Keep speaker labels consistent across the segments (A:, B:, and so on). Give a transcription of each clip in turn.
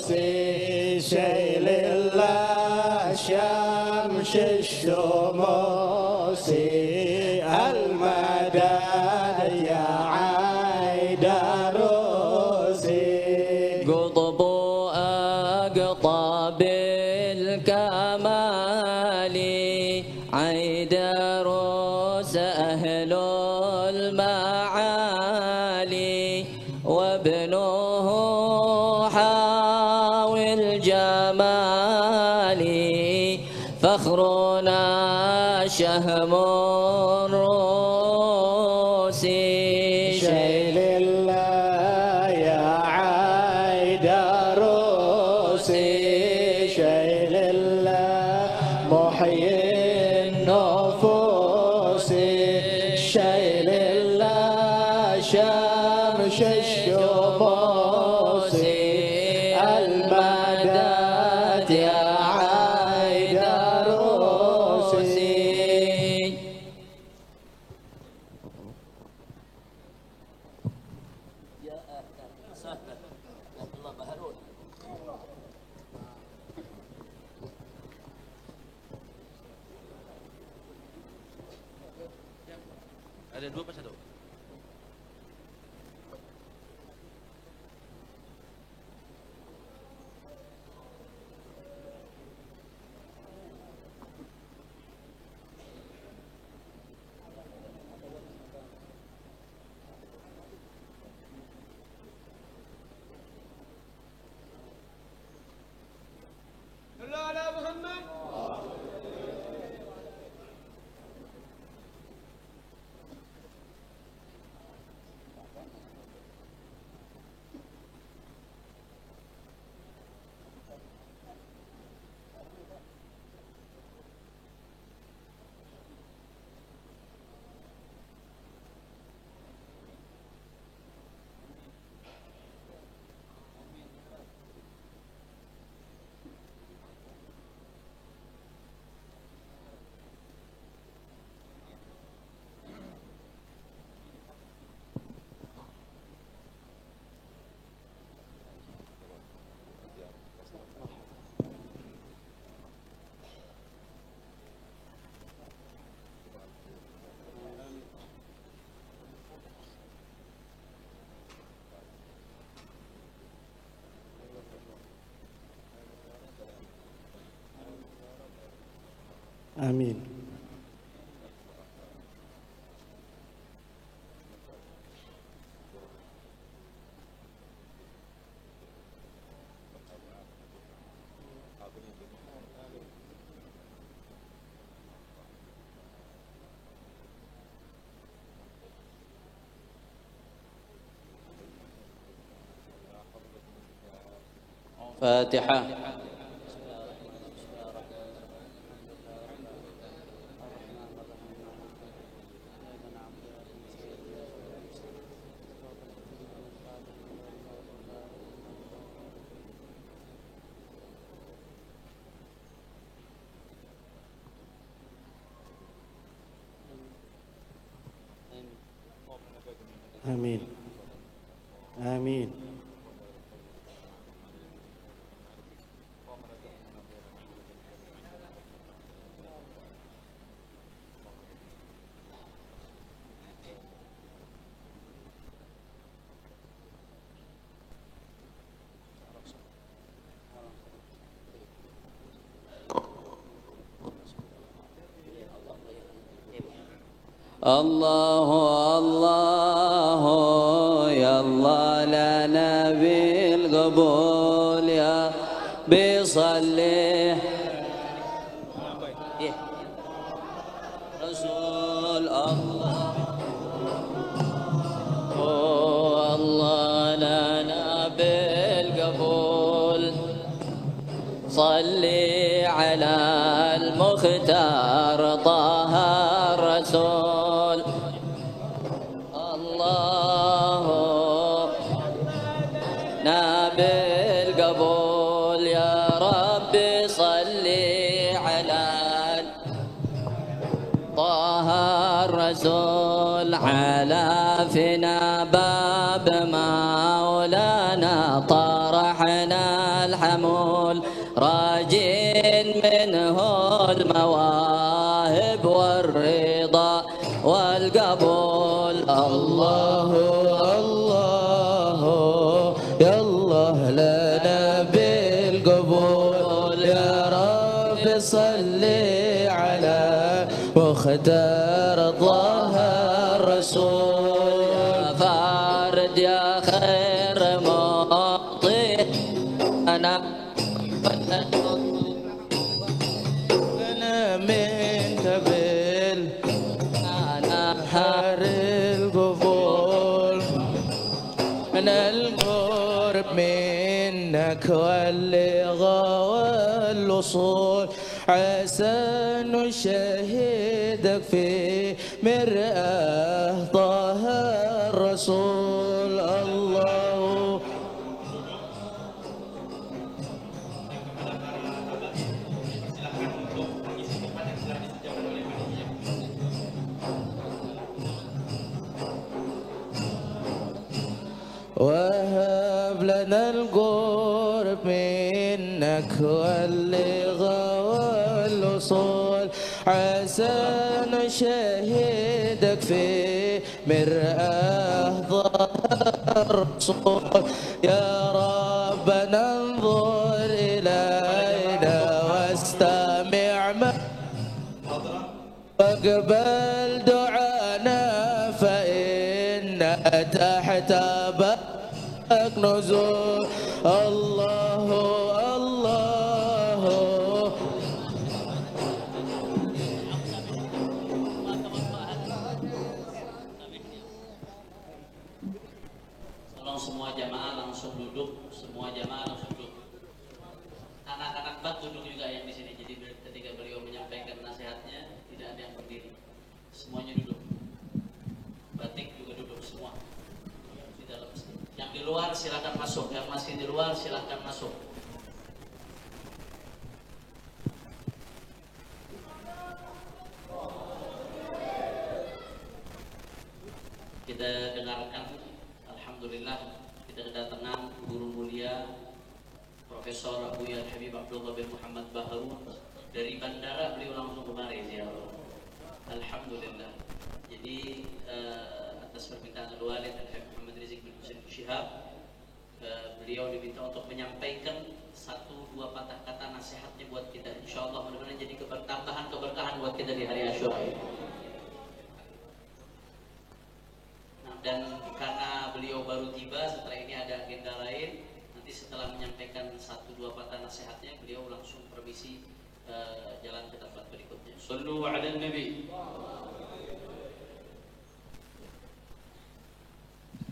A: شيل الله شمس الشموس المدد يا عيدروسي
B: قطب أقطاب الكمال عيدروس أهل المعالي وابنه حاوي الجمال فخرنا شهم الروسي
A: شيل الله يا عيدروسي شيل الله محيي النفوس شيل الله شمس الشموس المدد يا عيدروسي
C: Ada dua apa satu?
A: آمين.
B: فاتحة.
A: آمين آمين.
B: الله الله يا الله لنا بالقبول يا بيصلي رسول الله الله لنا بالقبول صلي على المختار طه الرسول الله نبي القبول يا رب صلي على طه الرسول على فينا باب مولانا طرحنا الحمول راجين منه المواهب والرضا والقبول.
A: الله الله يا الله لنا بالقبول، يا رب صل على مختار طه الرسول.
B: يا فارد يا خير معطي أنا
A: منك بال
B: أنا
A: حار القبول، من القرب منك واللغة والوصول، عسى نشاهدك في مرآة طه الرسول. الله وهب لنا القرب منك واللغة والوصول، عسى نشاهدك في مرآة ظهر الرسول. يا ربنا انظر إلينا واستمع واقبل دعانا، فإن تحت بابك نزول. الله الله
B: Tolong semua jamaah langsung duduk, semua jamaah langsung duduk. Anak-anak bak duduk juga yang di sini. Jadi ketika beliau menyampaikan nasihatnya tidak ada yang berdiri, semuanya duduk. Batik juga duduk semua di dalam. Yang di luar silakan masuk, yang masih di luar silakan masuk. Kita dengarkan. Alhamdulillah kita kedatangan guru mulia Profesor Buya Habib Abdullah bin Muhammad Baharun dari bandara. Beliau langsung kemari ziarah. Alhamdulillah. Jadi atas permintaan Al-Walid Al-Habib Muhammad Rizik bin Husain Syihab, beliau diminta untuk menyampaikan 1-2 patah kata nasihatnya buat kita. Insyaallah mudah-mudahan jadi keberkahan buat kita di hari Asyura. Dan karena beliau baru tiba, setelah ini ada agenda lain. Nanti setelah menyampaikan 1-2 patah nasihatnya, beliau langsung permisi jalan ke tempat berikutnya. Sallu ala nabi.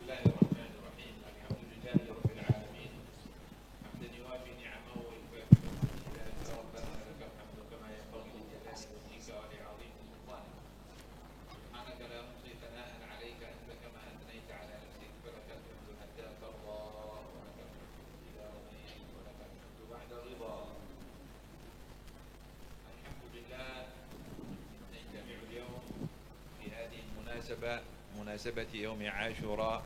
C: Bismillahirrahmanirrahim. Alhamdulillahi rabbil alamin. Hamdan yuwafi ni'amahu wa yukafi fadlihi. Rabbana lakal hamdu kama yanbaghi li jalali wajhika wa li 'azimi sultanik. Subhanaka la nuhsi thana'an 'alaika anta kama athnayta 'ala nafsik, falakal hamdu hatta tarda wa lakal hamdu idha radayt wa lakal hamdu ba'da ridha. Alhamdulillah, najtami'u al-yawm fi hadhihi al-munasabah, مناسبة يوم عاشوراء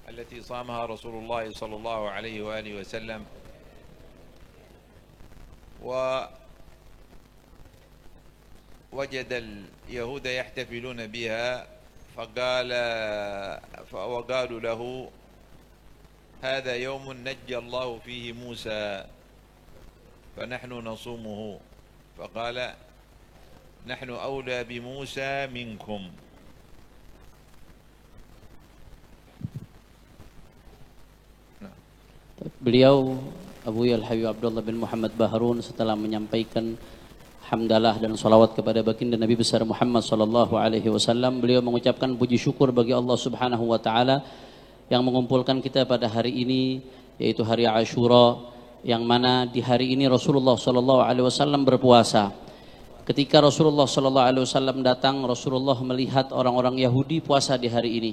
C: التي صامها رسول الله صلى الله عليه وآله وسلم، ووجد اليهود يحتفلون بها وقالوا له هذا يوم نجى الله فيه موسى فنحن نصومه، فقال نحن أولى بموسى منكم.
B: Beliau Abu Yal Habib Abdullah bin Muhammad Baharun setelah menyampaikan hamdalah dan salawat kepada baginda Nabi besar Muhammad sallallahu alaihi wasallam, beliau mengucapkan puji syukur bagi Allah Subhanahu wa taala yang mengumpulkan kita pada hari ini, yaitu hari Asyura, yang mana di hari ini Rasulullah sallallahu alaihi wasallam berpuasa. Ketika Rasulullah sallallahu alaihi wasallam datang, Rasulullah melihat orang-orang Yahudi puasa di hari ini.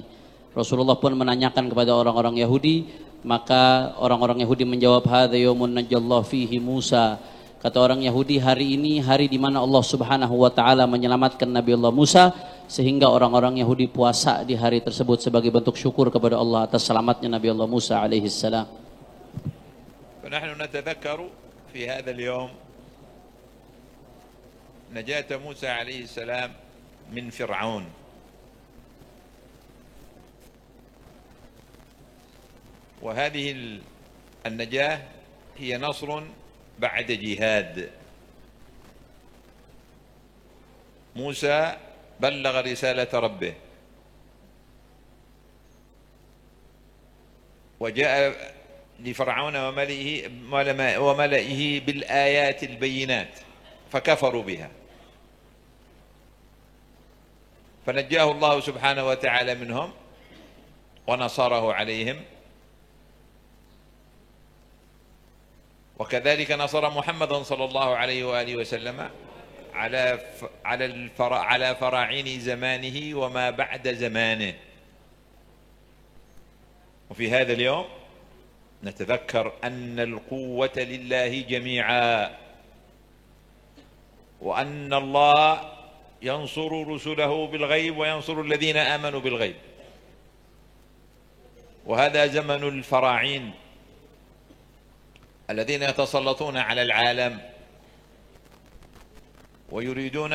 B: Rasulullah pun menanyakan kepada orang-orang Yahudi, maka orang-orang Yahudi menjawab, hadza yaumun najjallahu fihi Musa. Kata orang Yahudi, hari ini hari di mana Allah Subhanahu wa taala menyelamatkan Nabi Allah Musa, sehingga orang-orang Yahudi puasa di hari tersebut sebagai bentuk syukur kepada Allah atas selamatnya Nabi Allah Musa alaihi salam.
C: ونحن نتذكر في هذا اليوم نجاة موسى عليه السلام من فرعون. وهذه النجاة هي نصر بعد جهاد. موسى بلغ رسالة ربه وجاء لفرعون وملئه بالآيات البينات فكفروا بها، فنجاه الله سبحانه وتعالى منهم ونصره عليهم. وكذلك نصر محمدا صلى الله عليه وآله وسلم على فراعين زمانه وما بعد زمانه. وفي هذا اليوم نتذكر أن القوة لله جميعا، وأن الله ينصر رسله بالغيب وينصر الذين آمنوا بالغيب. وهذا زمن الفراعين الذين يتسلطون على العالم ويريدون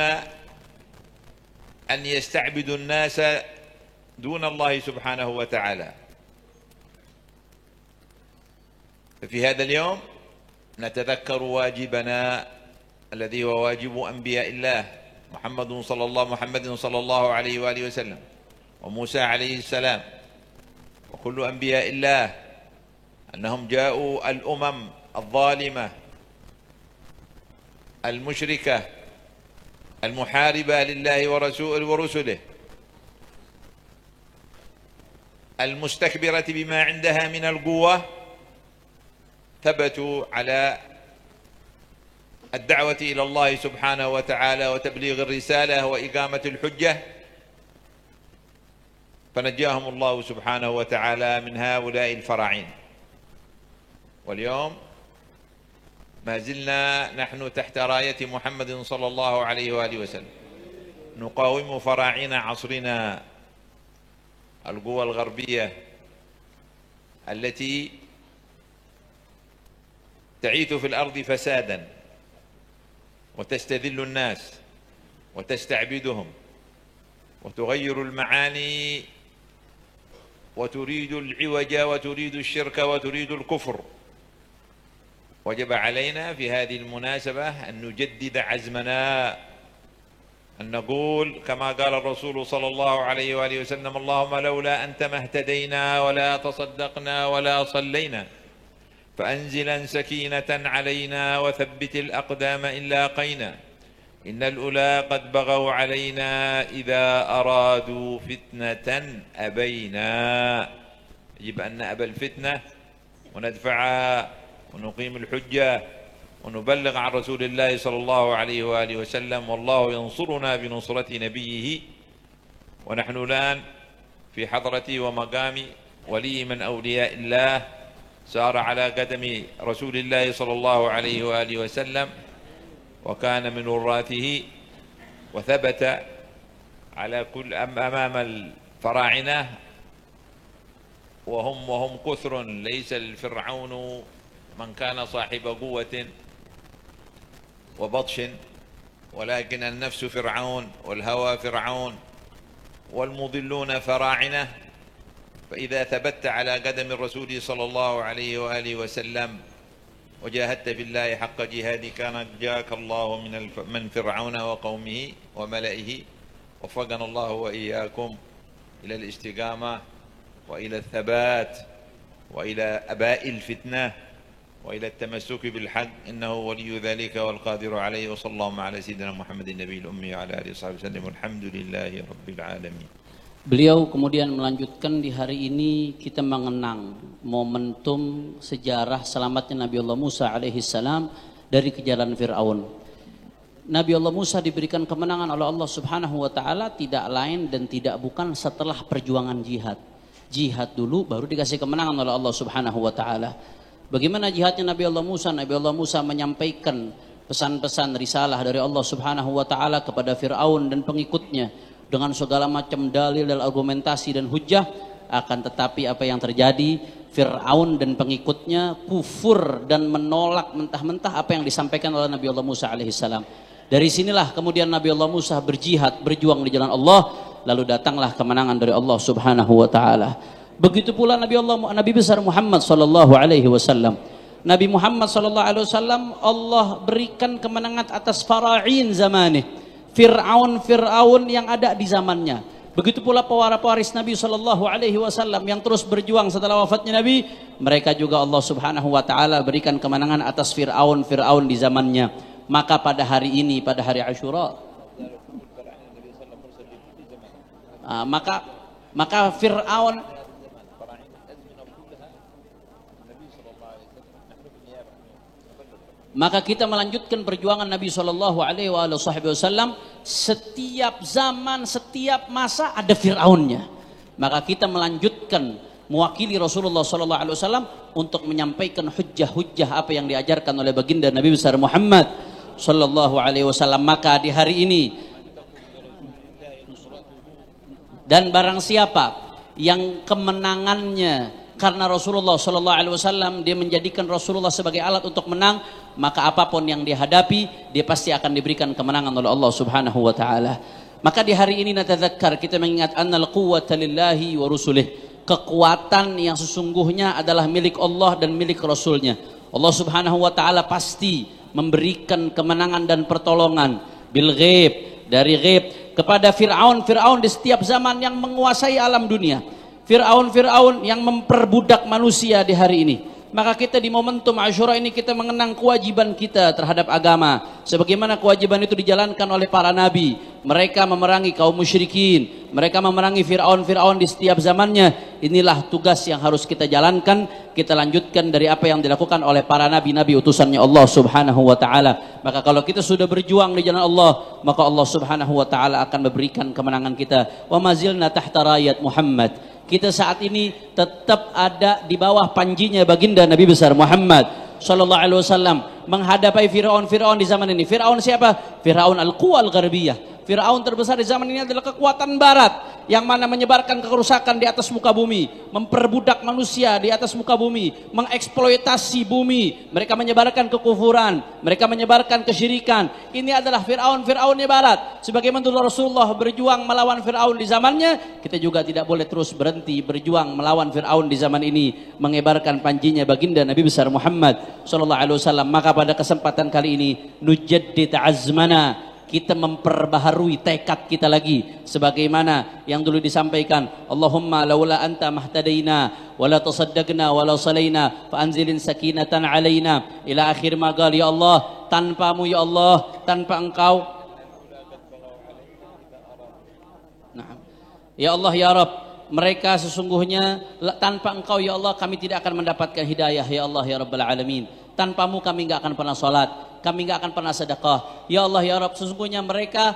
C: أن يستعبدوا الناس دون الله سبحانه وتعالى. ففي هذا اليوم نتذكر واجبنا الذي هو واجب أنبياء الله محمد صلى الله عليه وآله وسلم وموسى عليه السلام وكل أنبياء الله، أنهم جاءوا الأمم الظالمة المشركة المحاربة لله ورسله المستكبرة بما عندها من القوة، ثبتوا على الدعوة إلى الله سبحانه وتعالى وتبليغ الرسالة وإقامة الحجة، فنجاهم الله سبحانه وتعالى من هؤلاء الفراعين. واليوم ما زلنا نحن تحت راية محمد صلى الله عليه وآله وسلم نقاوم فراعين عصرنا، القوى الغربية التي تعيث في الأرض فسادا وتستذل الناس وتستعبدهم وتغير المعاني وتريد العوج وتريد الشرك وتريد الكفر. وجب علينا في هذه المناسبة أن نجدد عزمنا، أن نقول كما قال الرسول صلى الله عليه وآله وسلم: اللهم لولا أنت ما اهتدينا ولا تصدقنا ولا صلينا، فأنزلا سكينة علينا وثبت الأقدام إن لاقينا، إن الأولى قد بغوا علينا إذا أرادوا فتنة أبينا. يجب أن نأبى الفتنة وندفعها ونقيم الحجة ونبلغ عن رسول الله صلى الله عليه وآله وسلم، والله ينصرنا بنصرة نبيه. ونحن الآن في حضرة ومقام ولي من أولياء الله سار على قدم رسول الله صلى الله عليه وآله وسلم وكان من وراثه، وثبت على كل أمام الفراعنة وهم كثر، ليس الفرعون من كان صاحب قوة وبطش، ولكن النفس فرعون والهوى فرعون والمضلون فراعنة. فإذا ثبت على قدم الرسول صلى الله عليه وآله وسلم وجاهدت في الله حق جهادك نجاك الله من فرعون وقومه وملئه. وفقنا الله وإياكم إلى الاستقامة وإلى الثبات وإلى أباء الفتنة وإلى التمسك بالحق، إنه ولي ذلك والقادر عليه. وصلى الله على سيدنا محمد النبي الأمي وعلى آله وصحبه وسلم، والحمد لله رب العالمين.
B: Beliau kemudian melanjutkan, di hari ini kita mengenang momentum sejarah selamatnya Nabi Allah Musa alaihissalam dari kejaran Fir'aun. Nabi Allah Musa diberikan kemenangan oleh Allah subhanahu wa ta'ala tidak lain dan tidak bukan setelah perjuangan jihad. Jihad dulu baru dikasih kemenangan oleh Allah subhanahu wa ta'ala. Bagaimana jihadnya Nabi Allah Musa? Nabi Allah Musa menyampaikan pesan-pesan risalah dari Allah subhanahu wa ta'ala kepada Fir'aun dan pengikutnya dengan segala macam dalil dan argumentasi dan hujjah. akan tetapi apa yang terjadi, Fir'aun dan pengikutnya kufur dan menolak mentah-mentah apa yang disampaikan oleh Nabi Allah Musa alaihissalam. Dari sinilah kemudian Nabi Allah Musa berjihad, berjuang di jalan Allah, lalu datanglah kemenangan dari Allah Subhanahu wa taala. Begitu pula Nabi besar Muhammad sallallahu alaihi wasallam. Nabi Muhammad sallallahu alaihi wasallam Allah berikan kemenangan atas fara'in zamanih. Fir'aun yang ada di zamannya. Begitu pula pewaris Nabi sallallahu alaihi wasallam yang terus berjuang setelah wafatnya Nabi, mereka juga Allah Subhanahu wa taala berikan kemenangan atas Fir'aun di zamannya. Maka pada hari ini, pada hari Asyura, maka Fir'aun, maka kita melanjutkan perjuangan Nabi sallallahu alaihi wasallam. Setiap zaman, setiap masa ada Fir'aunnya. Maka kita melanjutkan mewakili Rasulullah sallallahu alaihi wasallam untuk menyampaikan hujjah-hujjah apa yang diajarkan oleh baginda Nabi besar Muhammad sallallahu alaihi wasallam. Maka di hari ini, dan barang siapa yang kemenangannya karena Rasulullah sallallahu alaihi wasallam, dia menjadikan Rasulullah sebagai alat untuk menang, maka apapun yang dihadapi, dia pasti akan diberikan kemenangan oleh Allah Subhanahu wa taala. Maka di hari ini natadzakkar, kita mengingat annal quwwata lillahi wa rusulih. Kekuatan yang sesungguhnya adalah milik Allah dan milik Rasulnya. Allah Subhanahu wa taala pasti memberikan kemenangan dan pertolongan bil ghaib, dari ghaib, kepada Fir'aun di setiap zaman yang menguasai alam dunia. Fir'aun yang memperbudak manusia di hari ini. Maka kita di momentum Asyura ini kita mengenang kewajiban kita terhadap agama, sebagaimana kewajiban itu dijalankan oleh para nabi. Mereka memerangi kaum musyrikin, mereka memerangi Fir'aun di setiap zamannya. Inilah tugas yang harus kita jalankan, kita lanjutkan dari apa yang dilakukan oleh para nabi-nabi utusannya Allah Subhanahu wa taala. Maka kalau kita sudah berjuang di jalan Allah, maka Allah Subhanahu wa taala akan memberikan kemenangan kita. Wa mazilna tahta rayat Muhammad. Kita saat ini tetap ada di bawah panjinya baginda Nabi besar Muhammad sallallahu alaihi wasallam, menghadapi Fir'aun di zaman ini. Fir'aun siapa? Fir'aun al-quwa al-gharbiyah. Fir'aun terbesar di zaman ini adalah kekuatan barat yang mana menyebarkan kerusakan di atas muka bumi, memperbudak manusia di atas muka bumi, mengeksploitasi bumi. Mereka menyebarkan kekufuran, mereka menyebarkan kesyirikan. Ini adalah Fir'aunnya barat. Sebagaimana Rasulullah berjuang melawan Fir'aun di zamannya, kita juga tidak boleh terus berhenti berjuang melawan Fir'aun di zaman ini, mengebarkan panjinya baginda Nabi besar Muhammad sallallahu alaihi wasallam. Maka pada kesempatan kali ini nujaddid azmana, kita memperbaharui tekad kita lagi sebagaimana yang dulu disampaikan, Allahumma laula anta mahtadaina wala tasaddaqna wala salaina fa anzilin sakinatan alaina ila akhir ma qala. Ya Allah, tanpamu ya Allah, tanpa engkau, nah, ya Allah ya Rabb, mereka sesungguhnya tanpa engkau ya Allah kami tidak akan mendapatkan hidayah ya Allah ya Rabbal Alamin. Tanpamu kami enggak akan pernah salat, kami enggak akan pernah sedekah. Ya Allah ya Rabb, sesungguhnya mereka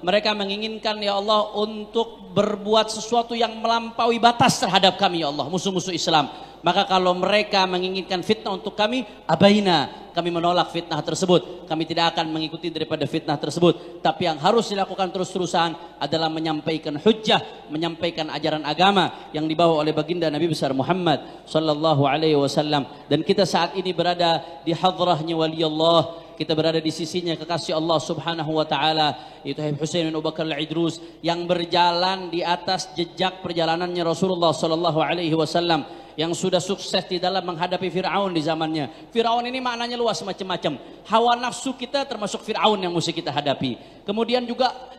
B: mereka menginginkan ya Allah untuk berbuat sesuatu yang melampaui batas terhadap kami ya Allah, musuh-musuh Islam. Maka kalau mereka menginginkan fitnah untuk kami, abaina, kami menolak fitnah tersebut. Kami tidak akan mengikuti daripada fitnah tersebut. Tapi yang harus dilakukan terus-terusan adalah menyampaikan hujjah, menyampaikan ajaran agama yang dibawa oleh baginda Nabi besar Muhammad sallallahu alaihi wasallam. Dan kita saat ini berada di hadrahnya wali Allah, kita berada di sisinya kekasih Allah Subhanahu wa taala, yaitu Habib Husain bin Abu Bakar Al-Idrus, yang berjalan di atas jejak perjalanannya Rasulullah sallallahu alaihi wasallam, yang sudah sukses di dalam menghadapi Fir'aun di zamannya. Fir'aun ini maknanya luas macam-macam. Hawa nafsu kita termasuk Fir'aun yang mesti kita hadapi. Kemudian juga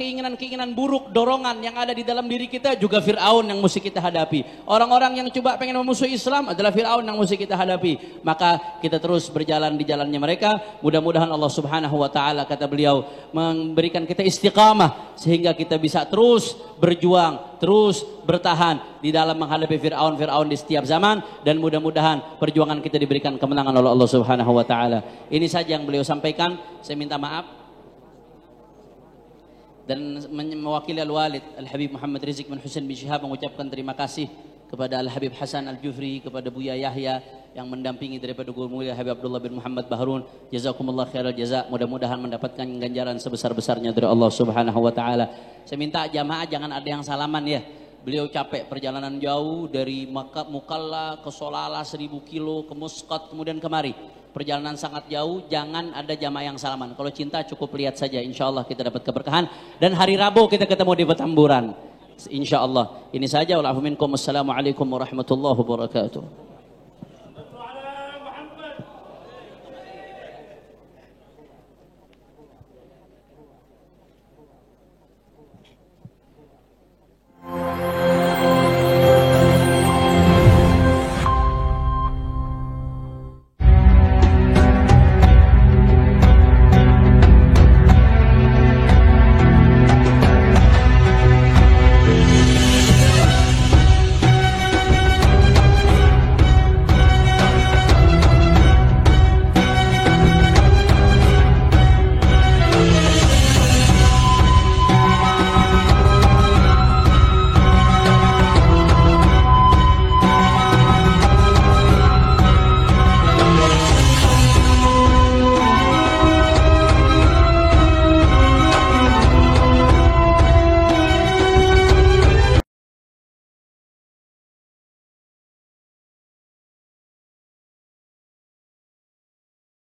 B: keinginan-keinginan buruk, dorongan yang ada di dalam diri kita juga Fir'aun yang mesti kita hadapi. Orang-orang yang coba pengen memusuhi Islam adalah Fir'aun yang mesti kita hadapi. Maka kita terus berjalan di jalannya mereka. Mudah-mudahan Allah Subhanahu wa taala, kata beliau, memberikan kita istiqamah sehingga kita bisa terus berjuang, terus bertahan di dalam menghadapi Fir'aun di setiap zaman, dan mudah-mudahan perjuangan kita diberikan kemenangan oleh Allah Subhanahu wa taala. Ini saja yang beliau sampaikan. Saya minta maaf dan mewakili Al-Walid Al-Habib Muhammad Rizik bin Husain bin Syihab mengucapkan terima kasih kepada Al-Habib Hasan Al-Jufri, kepada Buya Yahya yang mendampingi daripada Guru Mulia Habib Abdullah bin Muhammad Baharun. Jazakumullah khairal jaza. Mudah-mudahan mendapatkan ganjaran sebesar-besarnya dari Allah Subhanahu wa taala. Saya minta jamaah jangan ada yang salaman ya. Beliau capek perjalanan jauh dari Mukalla ke Solala 1000 kilo ke Muscat kemudian kemari. Perjalanan sangat jauh, jangan ada jamaah yang salaman. Kalau cinta cukup lihat saja, insya Allah kita dapat keberkahan. Dan hari Rabu kita ketemu di Petamburan, insya Allah. Ini saja. Wassalamualaikum warahmatullahi wabarakatuh.